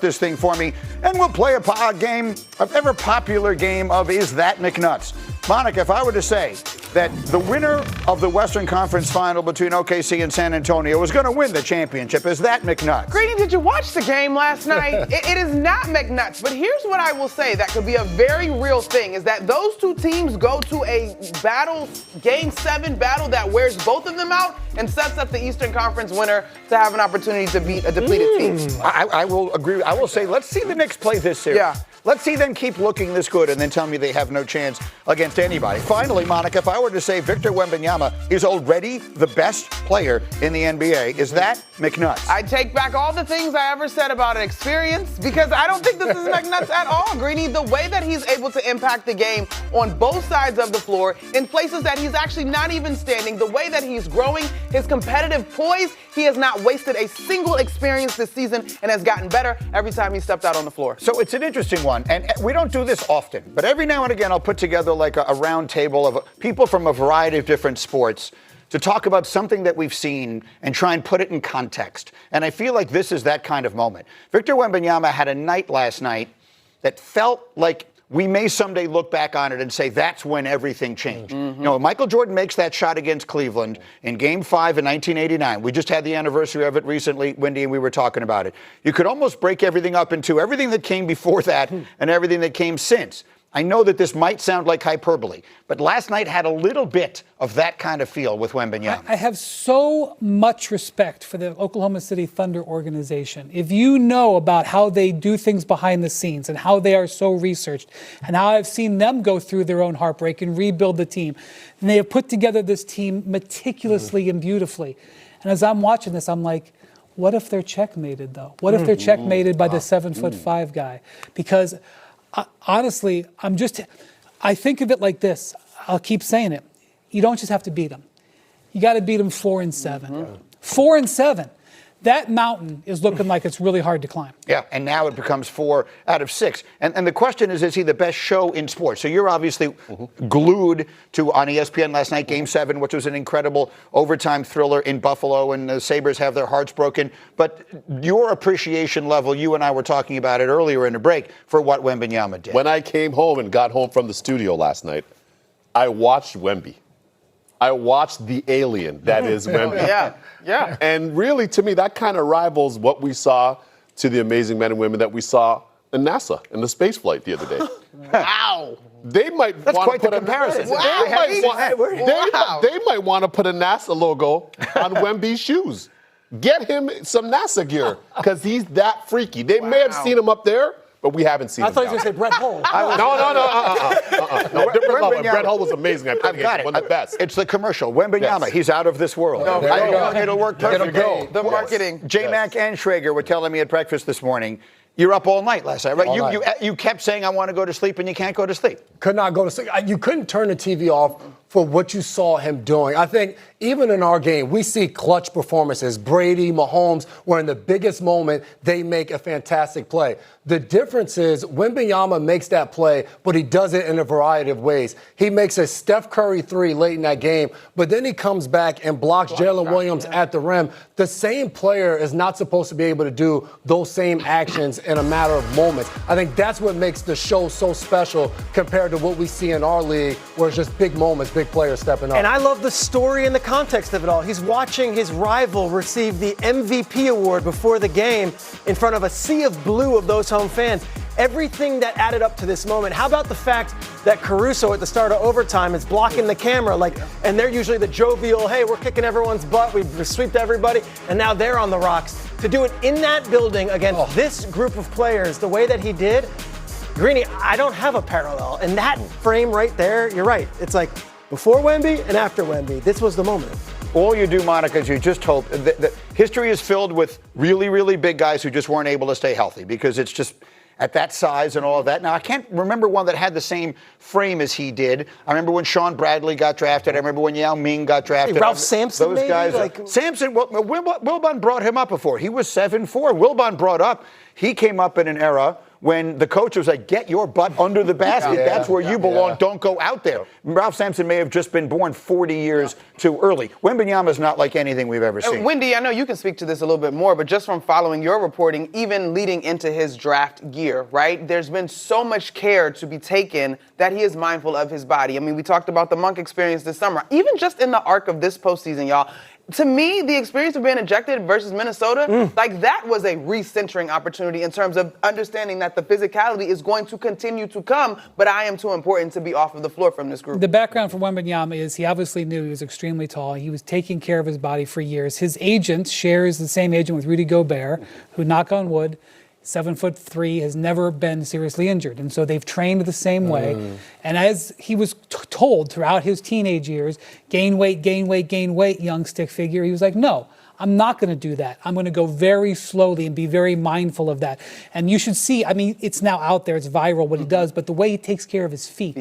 this thing for me, and we'll play a game, a ever popular game of Is That McNuts? Monica, if I were to say that the winner of the Western Conference Final between OKC and San Antonio was going to win the championship, is that McNuts? Greeny, did you watch the game last night? It is not McNuts, but here's what I will say that could be a very real thing, is that those two teams go to a battle, Game 7 battle that wears both of them out and sets up the Eastern Conference winner to have an opportunity to beat a depleted team. I will agree. I will say, let's see the Knicks play this series. Yeah. Let's see them keep looking this good and then tell me they have no chance against anybody. Finally, Monica, if I were to say Victor Wembanyama is already the best player in the NBA, is that McNuts? I take back all the things I ever said about experience because I don't think this is McNuts at all, Greeny. The way that he's able to impact the game on both sides of the floor in places that he's actually not even standing, the way that he's growing, his competitive poise, he has not wasted a single experience this season and has gotten better every time he stepped out on the floor. So it's an interesting one, and we don't do this often, but every now and again I'll put together like a round table of people from a variety of different sports to talk about something that we've seen and try and put it in context. And I feel like this is that kind of moment. Victor Wembanyama had a night last night that felt like we may someday look back on it and say that's when everything changed. You know, Michael Jordan makes that shot against Cleveland in Game 5 in 1989. We just had the anniversary of it recently, Wendy, and we were talking about it. You could almost break everything up into everything that came before that and everything that came since. I know that this might sound like hyperbole, but last night had a little bit of that kind of feel with Wembanyama. I have so much respect for the Oklahoma City Thunder organization. If you know about how they do things behind the scenes and how they are so researched and how I've seen them go through their own heartbreak and rebuild the team, and they have put together this team meticulously and beautifully. And as I'm watching this, I'm like, what if they're checkmated, though? What if they're checkmated by the 7'5" guy? Because honestly, I think of it like this. I'll keep saying it. You don't just have to beat them. You got to beat them 4-7. 4-7. That mountain is looking like it's really hard to climb. Yeah, and now it becomes 4 out of 6. And the question is he the best show in sports? So you're obviously glued to, on ESPN last night, Game 7, which was an incredible overtime thriller in Buffalo, and the Sabres have their hearts broken. But your appreciation level, you and I were talking about it earlier in the break, for what Wembanyama did. When I came home and got home from the studio last night, I watched Wemby. I watched the alien that is Wemby. Yeah. And really, to me, that kind of rivals what we saw to the amazing men and women that we saw in NASA in the space flight the other day. Wow. They might That's want quite to put the comparison. They might want to put a NASA logo on Wemby's shoes. Get him some NASA gear because he's that freaky. They may have seen him up there, but we haven't seen him. I thought you were going to say Brett Hull. No, different level. Brett Hull was amazing. I've got it. One of the best. It's the commercial. Wembanyama, Yes. he's out of this world. It'll work perfectly. The marketing. J-Mac and Schrager were telling me at breakfast this morning, you're up all night last night, right? You kept saying, I want to go to sleep, and you can't go to sleep. Could not go to sleep. You couldn't turn the TV off for what you saw him doing. I think even in our game, we see clutch performances. Brady, Mahomes, where in the biggest moment, they make a fantastic play. The difference is Wembanyama makes that play, but he does it in a variety of ways. He makes a Steph Curry 3 late in that game, but then he comes back and blocks Jalen Williams at the rim. The same player is not supposed to be able to do those same actions in a matter of moments. I think that's what makes the show so special compared to what we see in our league, where it's just big moments, big players stepping up. And I love the story and the context of it all. He's watching his rival receive the MVP award before the game in front of a sea of blue of those home fans. Everything that added up to this moment. How about the fact that Caruso at the start of overtime is blocking the camera, and they're usually the jovial, hey, we're kicking everyone's butt, we've swept everybody, and now they're on the rocks. To do it in that building against this group of players, the way that he did, Greeny, I don't have a parallel. And that frame right there, you're right. It's like before Wemby and after Wemby. This was the moment. All you do, Monica, is you just hope that history is filled with really, really big guys who just weren't able to stay healthy because it's just at that size and all of that. Now, I can't remember one that had the same frame as he did. I remember when Sean Bradley got drafted. I remember when Yao Ming got drafted. Hey, Ralph Sampson, those guys. Sampson, Wilbon brought him up before. He was 7'4". Wilbon brought up. He came up in an era when the coach was like, get your butt under the basket. That's where you belong. Don't go out there. Ralph Sampson may have just been born 40 years too early. Wembanyama is not like anything we've ever seen. Wendy, I know you can speak to this a little bit more, but just from following your reporting, even leading into his draft year, right? There's been so much care to be taken that he is mindful of his body. I mean, we talked about the Monk experience this summer. Even just in the arc of this postseason, y'all, to me, the experience of being ejected versus Minnesota, like that was a recentering opportunity in terms of understanding that the physicality is going to continue to come, but I am too important to be off of the floor from this group. The background for Wembanyama is he obviously knew he was extremely tall. He was taking care of his body for years. His agent shares the same agent with Rudy Gobert, who, knock on wood, 7'3", has never been seriously injured. And so they've trained the same way. And as he was told throughout his teenage years, gain weight, gain weight, gain weight, young stick figure, he was like, no, I'm not going to do that. I'm going to go very slowly and be very mindful of that. And you should see, I mean, it's now out there, it's viral what he does, but the way he takes care of his feet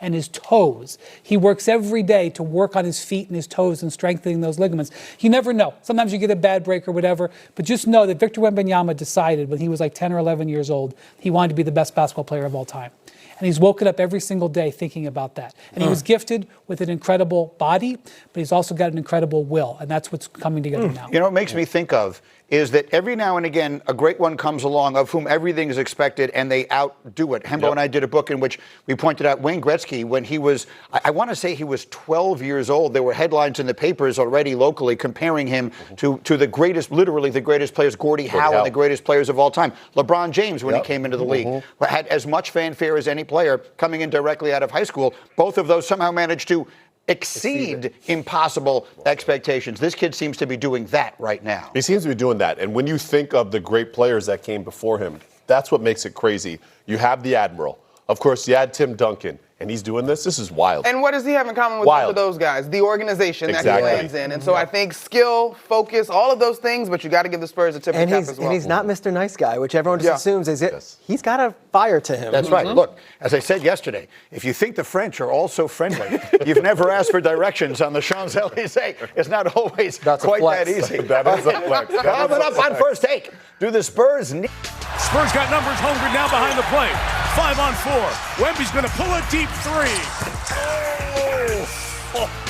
and his toes. He works every day to work on his feet and his toes and strengthening those ligaments. You never know. Sometimes you get a bad break or whatever, but just know that Victor Wembanyama decided when he was like 10 or 11 years old, he wanted to be the best basketball player of all time. And he's woken up every single day thinking about that. And he was gifted with an incredible body, but he's also got an incredible will. And that's what's coming together now. You know what makes me think of is that every now and again, a great one comes along of whom everything is expected and they outdo it. Hembo and I did a book in which we pointed out Wayne Gretzky, when he was, I want to say he was 12 years old. There were headlines in the papers already locally comparing him to the greatest, literally the greatest players, Gordie Howe, and the greatest players of all time. LeBron James, when he came into the league, had as much fanfare as any player coming in directly out of high school. Both of those somehow managed to exceed impossible expectations. This kid seems to be doing that right now. He seems to be doing that. And when you think of the great players that came before him, that's what makes it crazy. You have the Admiral. Of course, you had Tim Duncan. And he's doing this? This is wild. And what does he have in common with both of those guys? The organization that he lands in. And so I think skill, focus, all of those things, but you got to give the Spurs a tip of the cap as well. And he's not Mr. Nice Guy, which everyone just assumes is it. He's got a fire to him. That's right. Look, as I said yesterday, if you think the French are all so friendly, you've never asked for directions on the Champs-Elysees. It's not always quite that easy. That is a flex. Coming up on First Take, do the Spurs need... Spurs got numbers. Holmgren now behind the plate. 5-on-4. Wemby's going to pull a deep three.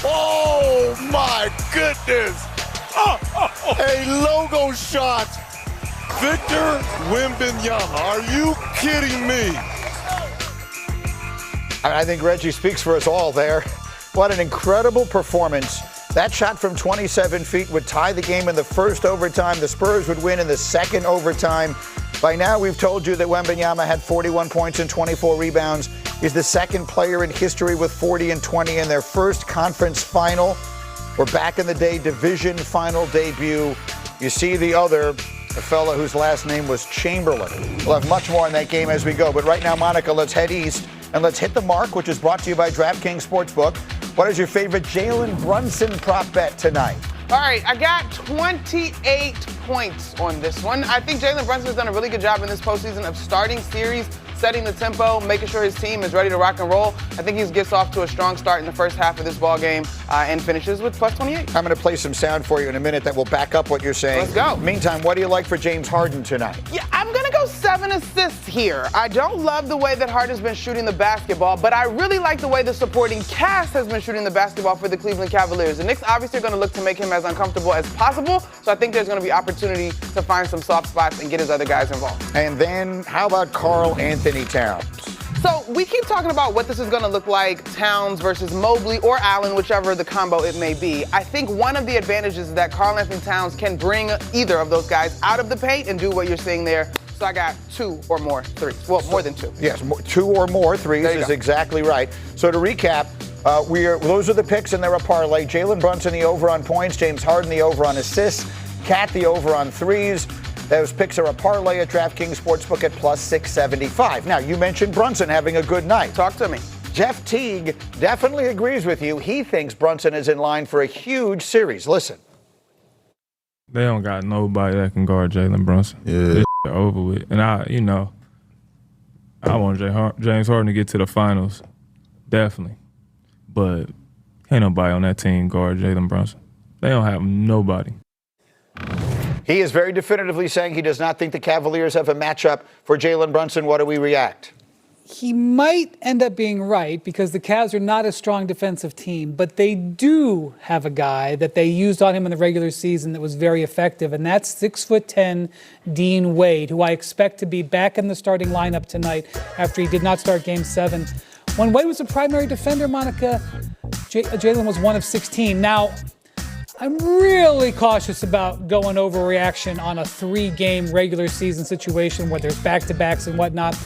Oh my goodness. A logo shot. Victor Wembanyama. Are you kidding me? I think Reggie speaks for us all there. What an incredible performance. That shot from 27 feet would tie the game in the first overtime. The Spurs would win in the second overtime. By now, we've told you that Wembanyama had 41 points and 24 rebounds. He's the second player in history with 40 and 20 in their first conference final. We're back in the day division final debut. You see the other, a fella whose last name was Chamberlain. We'll have much more on that game as we go. But right now, Monica, let's head east and let's hit the mark, which is brought to you by DraftKings Sportsbook. What is your favorite Jalen Brunson prop bet tonight? All right, I got 28 points on this one. I think Jalen Brunson has done a really good job in this postseason of starting series, setting the tempo, making sure his team is ready to rock and roll. I think he gets off to a strong start in the first half of this ball game and finishes with plus 28. I'm going to play some sound for you in a minute that will back up what you're saying. Let's go. Meantime, what do you like for James Harden tonight? Yeah, I'm going to go 7 assists here. I don't love the way that Harden's been shooting the basketball, but I really like the way the supporting cast has been shooting the basketball for the Cleveland Cavaliers. The Knicks obviously are going to look to make him as uncomfortable as possible, so I think there's going to be opportunity to find some soft spots and get his other guys involved. And then how about Karl Anthony Towns? So we keep talking about what this is going to look like, Towns versus Mobley or Allen, whichever the combo it may be. I think one of the advantages is that Karl Anthony Towns can bring either of those guys out of the paint and do what you're seeing there. So I got 2 or more threes. Well, more than 2. Yes, 2 or more threes is exactly right. So to recap, those are the picks and they're a parlay. Jalen Brunson, the over on points. James Harden, the over on assists. Cat, the over on threes. Those picks are a parlay at DraftKings Sportsbook at plus 675. Now, you mentioned Brunson having a good night. Talk to me. Jeff Teague definitely agrees with you. He thinks Brunson is in line for a huge series. Listen. They don't got nobody that can guard Jalen Brunson. Yeah. This over with. And I want James Harden to get to the finals. Definitely. But can't nobody on that team guard Jalen Brunson. They don't have nobody. He is very definitively saying he does not think the Cavaliers have a matchup for Jalen Brunson. What do we react? He might end up being right because the Cavs are not a strong defensive team, but they do have a guy that they used on him in the regular season that was very effective, and that's 6'10" Dean Wade, who I expect to be back in the starting lineup tonight after he did not start Game 7. When Wade was a primary defender, Monica, Jalen was 1 of 16. Now, I'm really cautious about going overreaction on a 3-game regular season situation where there's back-to-backs and whatnot.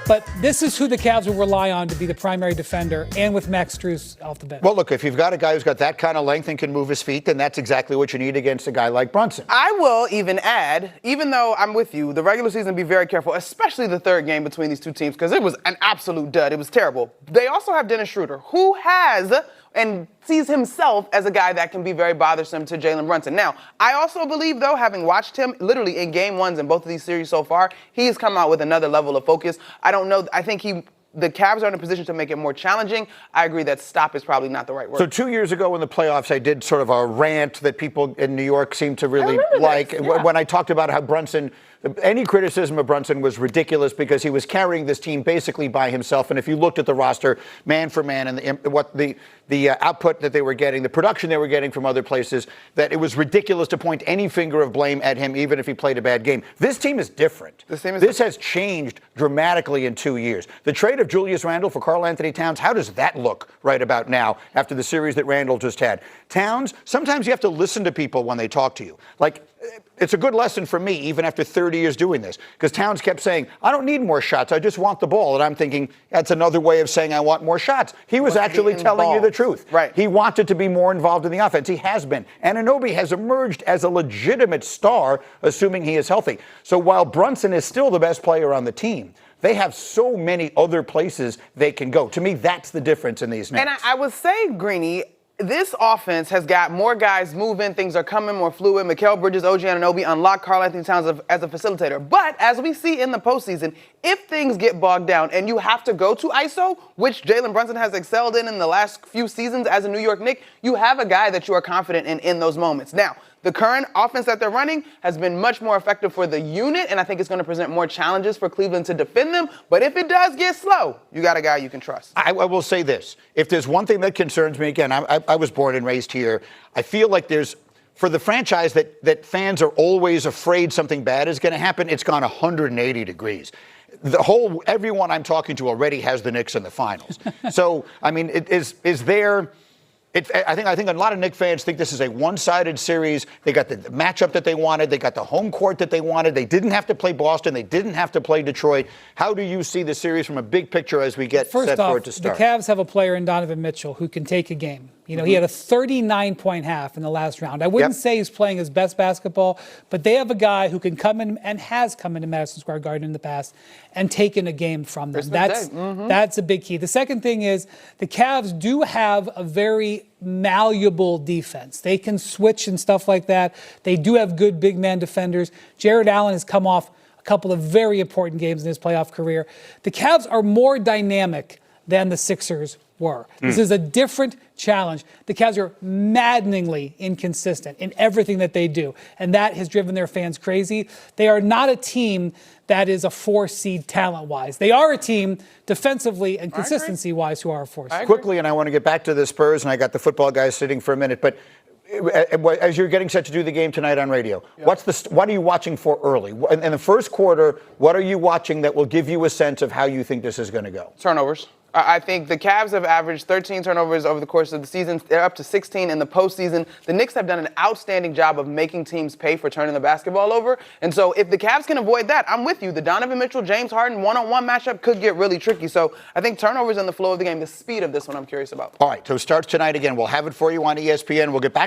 But this is who the Cavs will rely on to be the primary defender, and with Max Strus off the bench. Well, look, if you've got a guy who's got that kind of length and can move his feet, then that's exactly what you need against a guy like Brunson. I will even add, even though I'm with you, the regular season, be very careful, especially the third game between these two teams, because it was an absolute dud. It was terrible. They also have Dennis Schroeder, who has and sees himself as a guy that can be very bothersome to Jalen Brunson. Now, I also believe, though, having watched him literally in game ones in both of these series so far, he has come out with another level of focus. I don't know. I think the Cavs are in a position to make it more challenging. I agree that stop is probably not the right word. So 2 years ago in the playoffs, I did sort of a rant that people in New York seemed to really like. Yeah. When I talked about how Brunson, any criticism of Brunson was ridiculous because he was carrying this team basically by himself. And if you looked at the roster, man for man, and the output that they were getting, the production they were getting from other places, that it was ridiculous to point any finger of blame at him, even if he played a bad game. This team is different. This has changed dramatically in 2 years. The trade of Julius Randle for Karl Anthony Towns, how does that look right about now after the series that Randle just had? Towns, sometimes you have to listen to people when they talk to you. Like, it's a good lesson for me, even after 30 years doing this, because Towns kept saying, I don't need more shots, I just want the ball. And I'm thinking, that's another way of saying I want more shots. He was actually telling you the truth. Right. He wanted to be more involved in the offense. He has been. Anunoby has emerged as a legitimate star, assuming he is healthy. So while Brunson is still the best player on the team, they have so many other places they can go. To me, that's the difference in these Knicks. And I would say, Greeny, this offense has got more guys moving. Things are coming more fluid. Mikal Bridges, OG Anunoby unlock Karl Anthony Towns as a facilitator. But as we see in the postseason, if things get bogged down and you have to go to ISO, which Jalen Brunson has excelled in the last few seasons as a New York Knick, you have a guy that you are confident in those moments. Now, the current offense that they're running has been much more effective for the unit, and I think it's going to present more challenges for Cleveland to defend them. But if it does get slow, you got a guy you can trust. I will say this. If there's one thing that concerns me, again, I was born and raised here. I feel like there's, for the franchise that fans are always afraid something bad is going to happen, it's gone 180 degrees. Everyone I'm talking to already has the Knicks in the finals. So, I mean, I think a lot of Knicks fans think this is a one-sided series. They got the matchup that they wanted. They got the home court that they wanted. They didn't have to play Boston. They didn't have to play Detroit. How do you see the series from a big picture as we get set for it to start? The Cavs have a player in Donovan Mitchell who can take a game. You know, he had a 39-point half in the last round. I wouldn't say he's playing his best basketball, but they have a guy who can come in and has come into Madison Square Garden in the past and taken a game from them. That's a big key. The second thing is the Cavs do have a very malleable defense. They can switch and stuff like that. They do have good big man defenders. Jared Allen has come off a couple of very important games in his playoff career. The Cavs are more dynamic than the Sixers were. This is a different challenge. The Cavs are maddeningly inconsistent in everything that they do, and that has driven their fans crazy. They are not a team that is a 4-seed talent-wise. They are a team defensively and consistency-wise who are a 4-seed. Quickly, and I want to get back to the Spurs, and I got the football guys sitting for a minute, but as you're getting set to do the game tonight on radio, what are you watching for early? In the first quarter, what are you watching that will give you a sense of how you think this is going to go? Turnovers. I think the Cavs have averaged 13 turnovers over the course of the season. They're up to 16 in the postseason. The Knicks have done an outstanding job of making teams pay for turning the basketball over. And so if the Cavs can avoid that, I'm with you. The Donovan Mitchell, James Harden one-on-one matchup could get really tricky. So I think turnovers in the flow of the game, the speed of this one I'm curious about. All right, so it starts tonight again. We'll have it for you on ESPN. We'll get back.